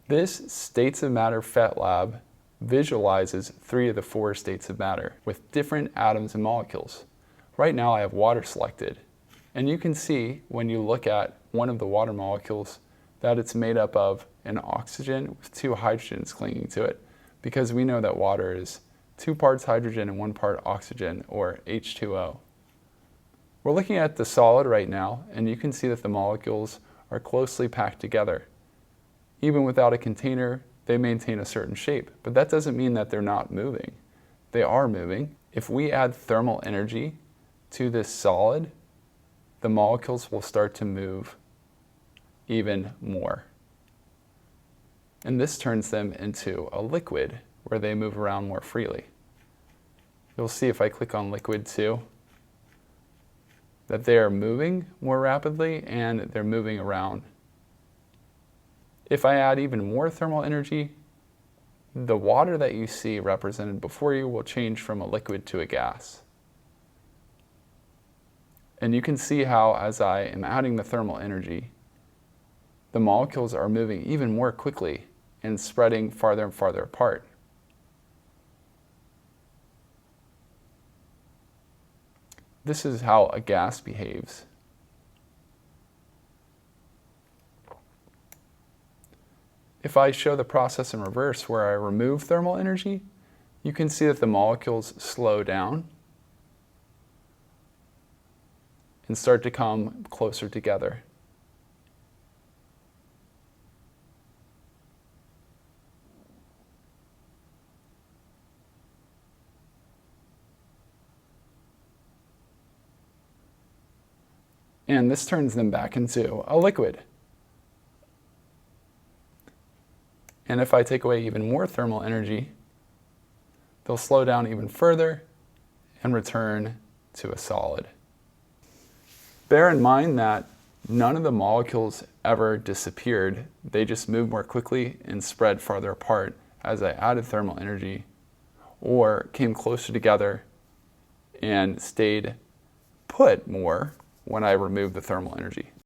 This states of matter PHet lab visualizes 3 of the 4 states of matter with different atoms and molecules. Right now I have water selected, and you can see when you look at one of the water molecules that it's made up of an oxygen with 2 hydrogens clinging to it, because we know that water is 2 parts hydrogen and 1 part oxygen, or H2O. We're looking at the solid right now, and you can see that the molecules are closely packed together. Even without a container, they maintain a certain shape, but that doesn't mean that they're not moving. They are moving. If we add thermal energy to this solid, the molecules will start to move even more. And this turns them into a liquid where they move around more freely. You'll see if I click on liquid 2 that they are moving more rapidly and they're moving around. If I add even more thermal energy, the water that you see represented before you will change from a liquid to a gas. And you can see how, as I am adding the thermal energy, the molecules are moving even more quickly and spreading farther and farther apart. This is how a gas behaves. If I show the process in reverse where I remove thermal energy, you can see that the molecules slow down and start to come closer together. And this turns them back into a liquid. And if I take away even more thermal energy, they'll slow down even further and return to a solid. Bear in mind that none of the molecules ever disappeared. They just moved more quickly and spread farther apart as I added thermal energy, or came closer together and stayed put more when I removed the thermal energy.